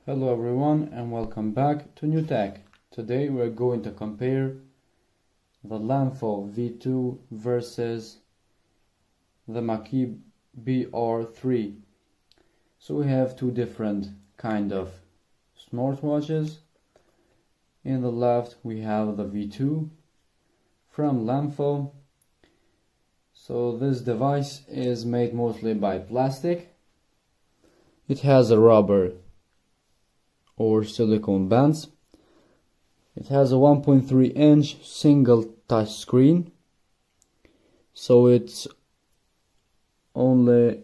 Hello everyone and welcome back to New Tech. Today we're going to compare the LEMFO V2 versus the Makibes BR3. So we have two different kind of smartwatches. In the left we have the V2 from LEMFO. So this device is made mostly by plastic. It has a rubber or silicone bands. It has a 1.3-inch single touch screen, so it's only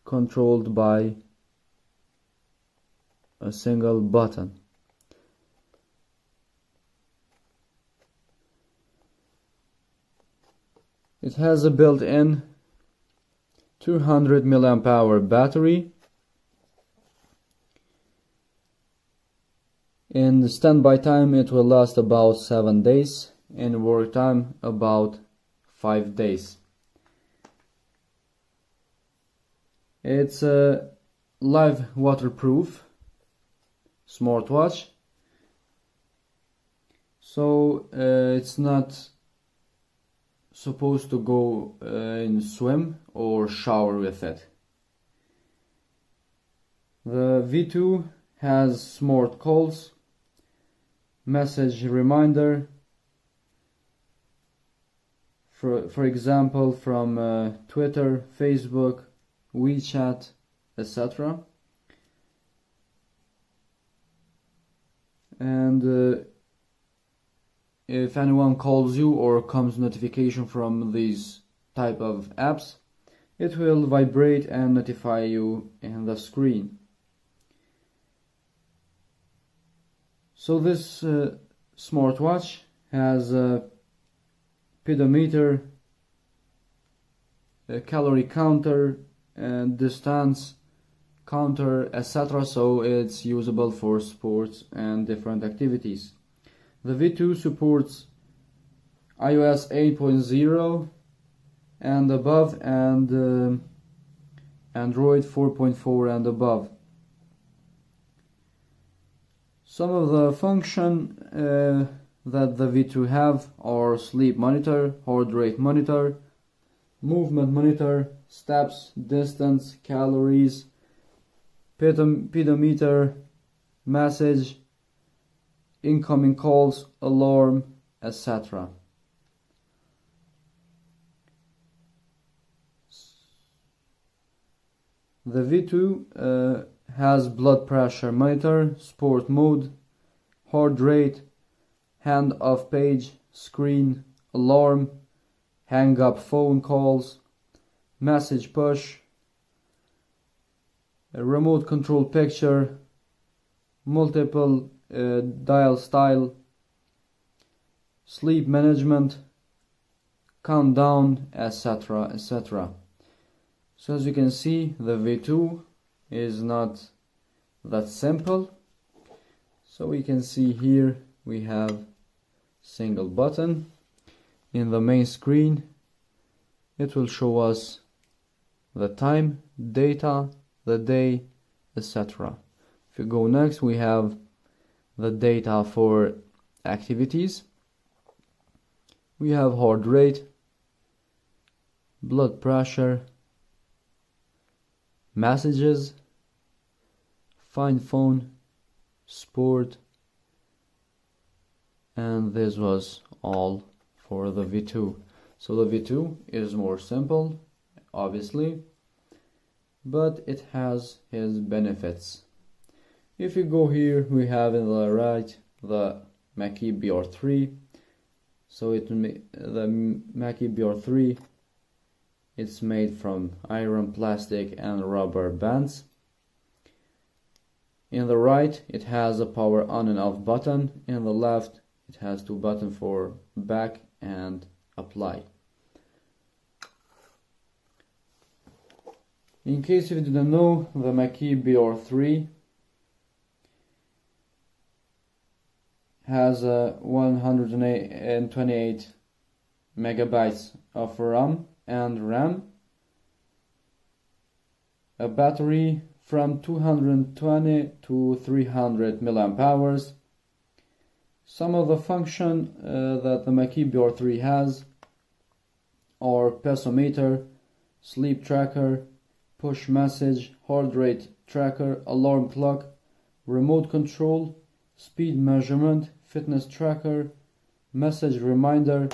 controlled by a single button. It has a built-in 200 mAh battery. In standby time it will last about 7 days, in work time about 5 days. It's a live waterproof smartwatch, so it's not supposed to go in swim or shower with it. The V2 has smart calls, message reminder, for example from Twitter, Facebook, WeChat, etc. And if anyone calls you or comes notification from these type of apps, it will vibrate and notify you in the screen. So this smartwatch has a pedometer, a calorie counter, and distance counter, etc. So it's usable for sports and different activities. The V2 supports iOS 8.0 and above, and Android 4.4 and above. Some of the function that the V2 have are sleep monitor, heart rate monitor, movement monitor, steps, distance, calories, pedometer, message, incoming calls, alarm, etc. The V2 has blood pressure monitor, sport mode, heart rate, hand off page, screen, alarm, hang up phone calls, message push, a remote control picture, multiple dial style, sleep management, countdown, etc. etc. So as you can see, the V2 is not that simple. So we can see here we have single button. In the main screen it will show us the time, data, the day, etc. If you go next, we have the data for activities. We have heart rate, blood pressure, messages, find phone, sport, and this was all for the V2. So the V2 is more simple, obviously, but it has its benefits. If you go here, we have in the right the Makibes BR3. So the Makibes BR3, it's made from iron, plastic, and rubber bands. In the right, it has a power on and off button. In the left, it has two buttons for back and apply. In case you didn't know, the Makibes BR3 has 128 megabytes of RAM and RAM, a battery from 220 to 300 milliamp hours. Some of the function that the Makibes BR3 has are pesometer, sleep tracker, push message, heart rate tracker, alarm clock, remote control, speed measurement, fitness tracker, message reminder,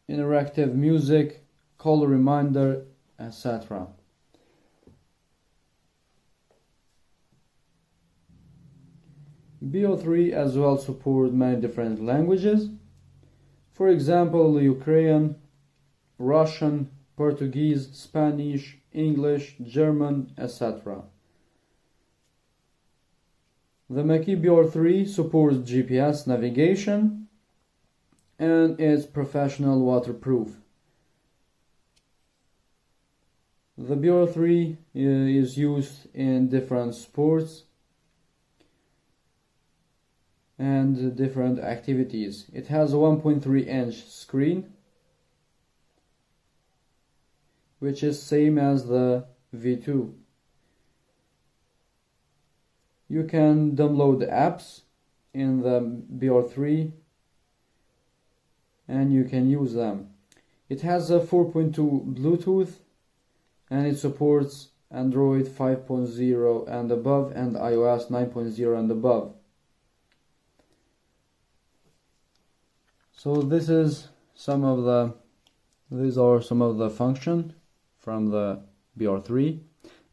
interactive music, call reminder, etc. BR3 as well supports many different languages. For example, Ukrainian, Russian, Portuguese, Spanish, English, German, etc. The Makibes BR3 supports GPS navigation and is professional waterproof. The BR3 is used in different sports and different activities. It has a 1.3-inch screen, which is same as the V2. You can download apps in the BR3 and you can use them. It has a 4.2 Bluetooth and it supports Android 5.0 and above and iOS 9.0 and above. So these are some of the functions from the BR3.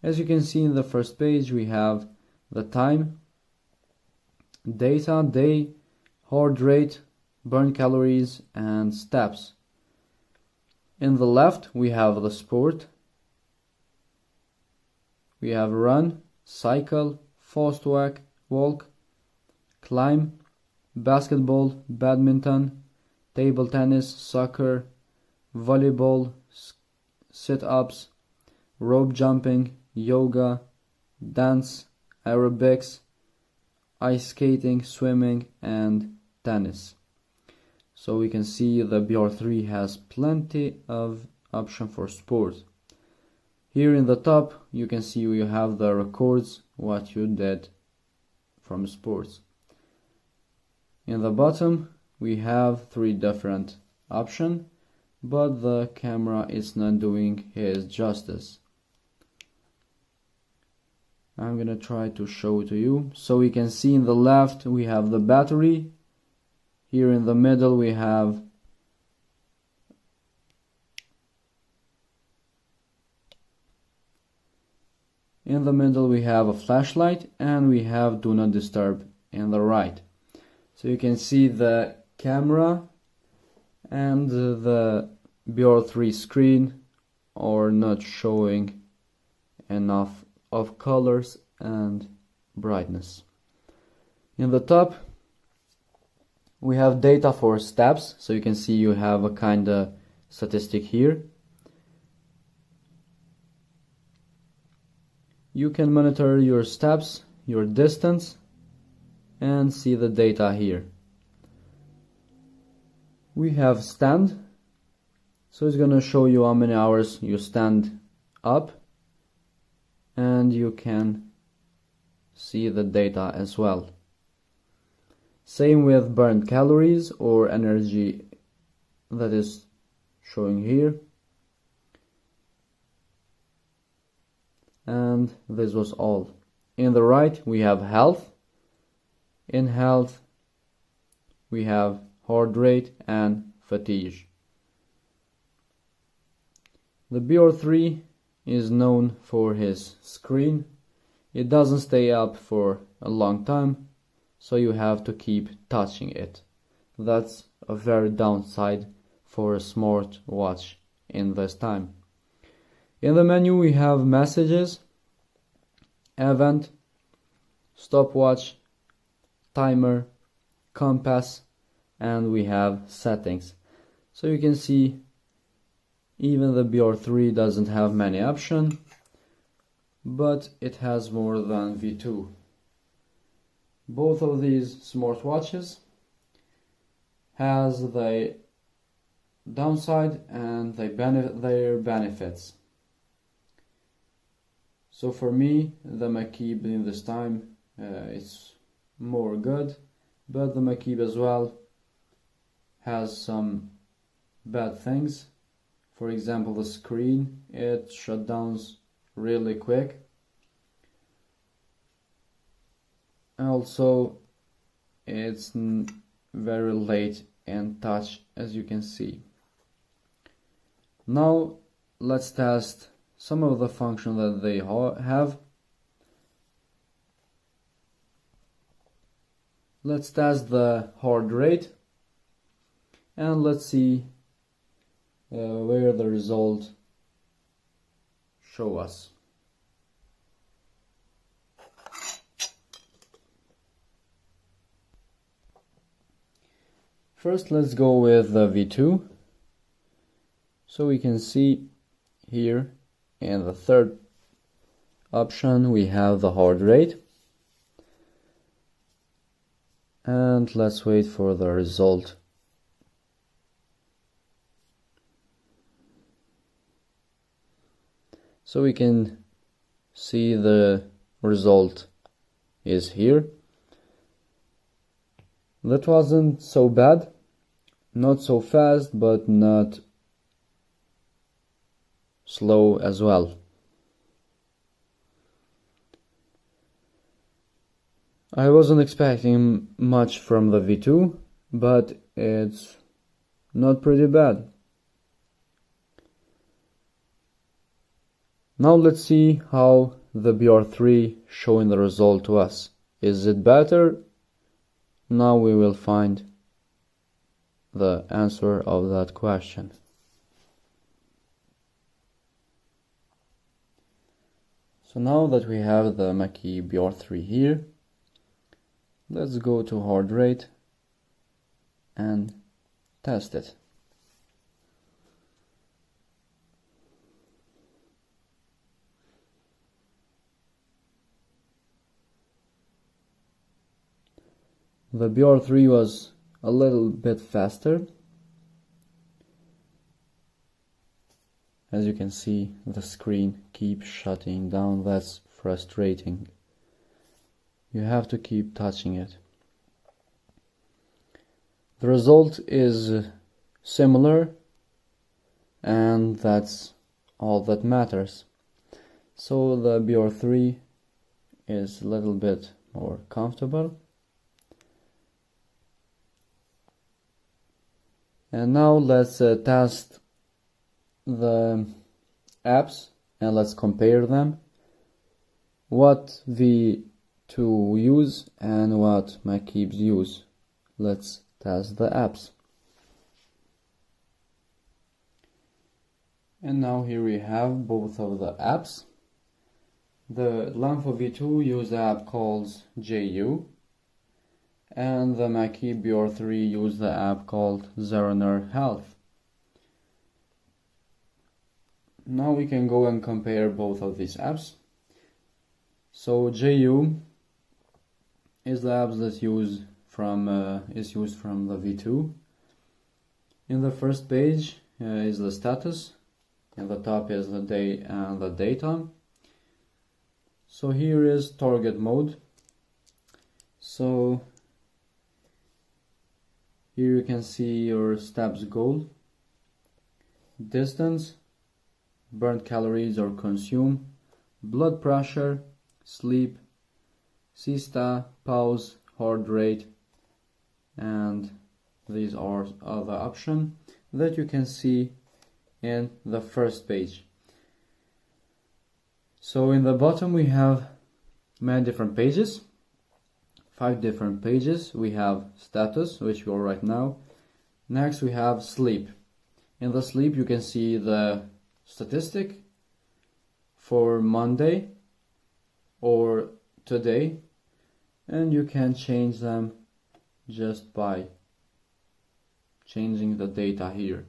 As you can see in the first page, we have the time, data, day, heart rate, burn calories, and steps. In the left, we have the sport. We have run, cycle, fast walk, climb, basketball, badminton, table tennis, soccer, volleyball, sit-ups, rope jumping, yoga, dance, aerobics, ice skating, swimming, and tennis. So we can see the BR3 has plenty of options for sports. Here in the top you can see you have the records what you did from sports. In the bottom we have 3 different options, but the camera is not doing his justice. I'm gonna try to show it to you. So we can see in the left we have the battery. Here in the middle we have a flashlight, and we have do not disturb in the right. So you can see the camera and the BR3 screen are not showing enough of colors and brightness. In the top we have data for steps, so you can see you have a kind of statistic here. You can monitor your steps, your distance, and see the data here. We have stand, so it's gonna show you how many hours you stand up, and you can see the data as well. Same with burned calories or energy, that is showing here. And this was all. In the right we have health. In health we have heart rate and fatigue. The BR3 is known for his screen. It doesn't stay up for a long time, so you have to keep touching it. That's a very downside for a smartwatch in this time. In the menu we have messages, event, stopwatch, timer, compass, and we have settings. So you can see even the BR3 doesn't have many options, but it has more than V2. Both of these smartwatches has the downside and their benefits. So for me, the Makibes in this time it's more good, but the Makibes as well has some bad things. For example, the screen, it shut down really quick. Also, it's very late in touch, as you can see. Now let's test some of the functions that they have. Let's test the heart rate and let's see where the result show us. First, let's go with the V2. So we can see here in the third option we have the heart rate. And let's wait for the result. So we can see the result is here. That wasn't so bad, not so fast, but not slow as well. I wasn't expecting much from the V2, but it's not pretty bad. Now let's see how the BR3 showing the result to us. Is it better? Now we will find the answer of that question. So now that we have the Makibes BR3 here, let's go to heart rate and test it. The BR3 was a little bit faster. As you can see, the screen keeps shutting down. That's frustrating. You have to keep touching it. The result is similar, and that's all that matters. So the BR3 is a little bit more comfortable. And now let's test the apps and let's compare them. What V2 use and what Makibes use. Let's test the apps. And now here we have both of the apps. The LEMFO V2 use the app called JU, and the Makibes BR3 use the app called Zeroner Health. Now we can go and compare both of these apps. So JU is the app that's used from the V2. In the first page is the status, and the top is the day and the data. So here is target mode. So here you can see your steps goal, distance, burnt calories or consume, blood pressure, sleep, siesta, pause, heart rate, and these are other options that you can see in the first page. So in the bottom we have many different pages. 5 different pages. We have status, which we are right now. Next we have sleep. In the sleep you can see the statistic for Monday or today, and you can change them just by changing the data here.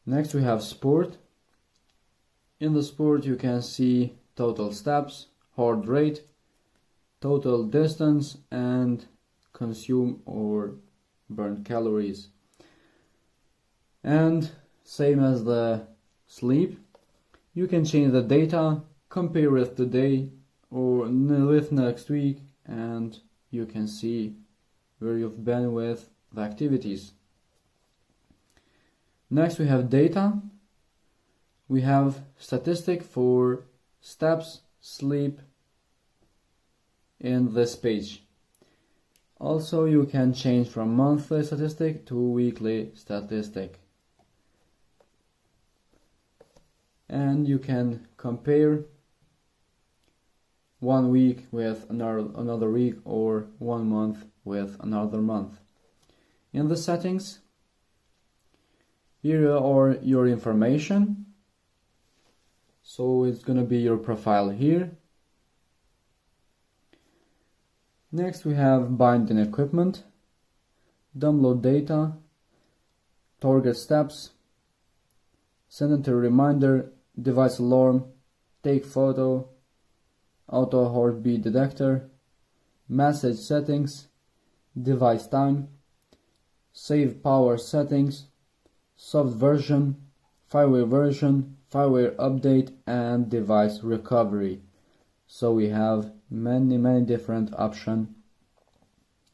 Next we have sport. In the sport you can see total steps, heart rate, total distance, and consume or burn calories. And same as the sleep, You can change the data, compare with today or with next week, and you can see where you've been with the activities. Next we have data. We have statistic for steps, sleep in this page. Also you can change from monthly statistic to weekly statistic. And you can compare 1 week with another week or 1 month with another month. In the settings, here are your information. So it's gonna be your profile here. Next we have binding equipment, download data, target steps, sanitary reminder, device alarm, take photo, auto heartbeat detector, message settings, device time, save power settings, soft version, firmware update, and device recovery. So we have many different options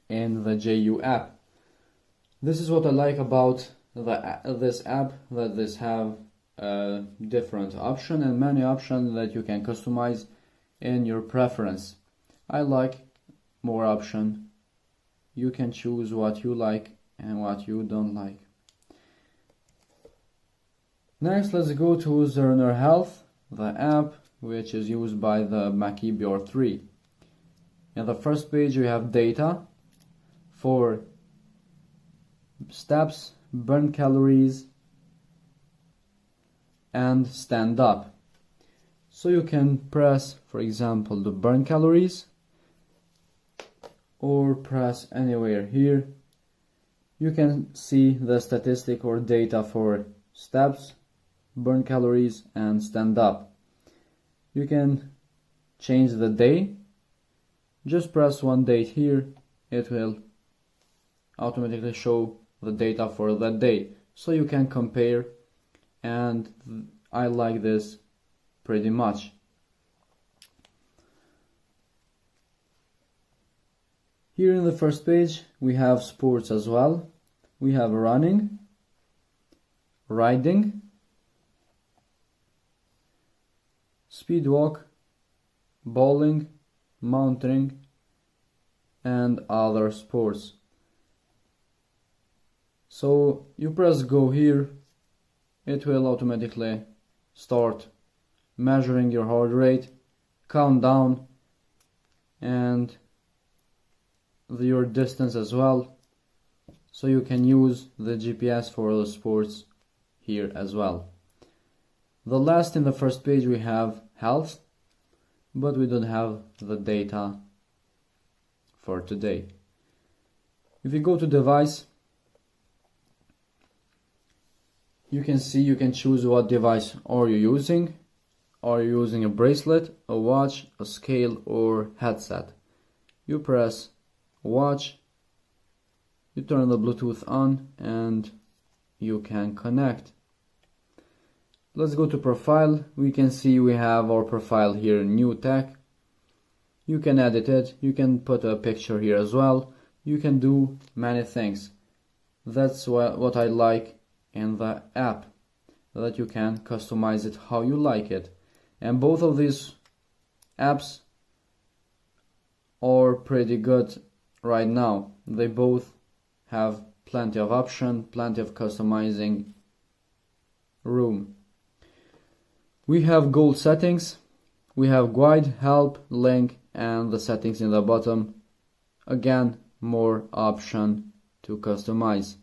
in the JU app. This is what I like about this app, that this have a different option and many options that you can customize in your preference. I like more option. You can choose what you like and what you don't like. Next, let's go to Zerner Health, the app which is used by the Makibes BR3. In the first page you have data for steps, burn calories, and stand up. So you can press, for example, the burn calories, or press anywhere here. You can see the statistic or data for steps, burn calories, and stand up. You can change the day. Just press one date here, it will automatically show the data for that day. So you can compare, and I like this pretty much. Here in the first page we have sports as well. We have running, riding, speed walk, bowling, mounting, and other sports. So you press go here, it will automatically start measuring your heart rate, count down, and your distance as well. So you can use the GPS for the sports here as well. The last in the first page we have health, but we don't have the data for today. If you go to device, you can see you can choose what device are you using. Are you using a bracelet, a watch, a scale, or headset? You press watch, you turn the Bluetooth on, and you can connect. Let's go to profile. We can see we have our profile here, new tech. You can edit it, you can put a picture here as well. You can do many things. That's what I like in the app, that you can customize it how you like it. And both of these apps are pretty good right now. They both have plenty of option, plenty of customizing room. We have goal settings, we have guide, help, link, and the settings in the bottom. Again, more option to customize.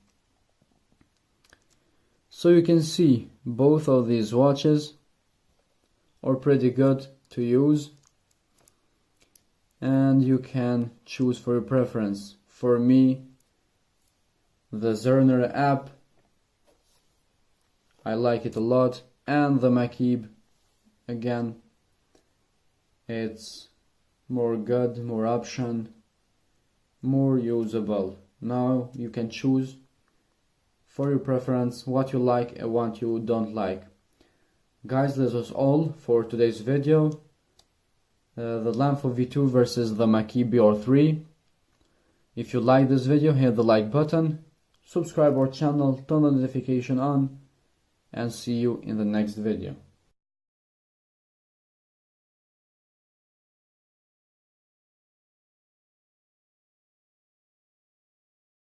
So you can see both of these watches are pretty good to use, and you can choose for your preference. For me, the Zerner app, I like it a lot, and the Makibes, again, it's more good, more option, more usable. Now you can choose for your preference what you like and what you don't like. Guys, this was all for today's video. The LEMFO V2 versus the Makibes BR3. If you like this video, hit the like button, subscribe our channel, turn the notification on, and see you in the next video.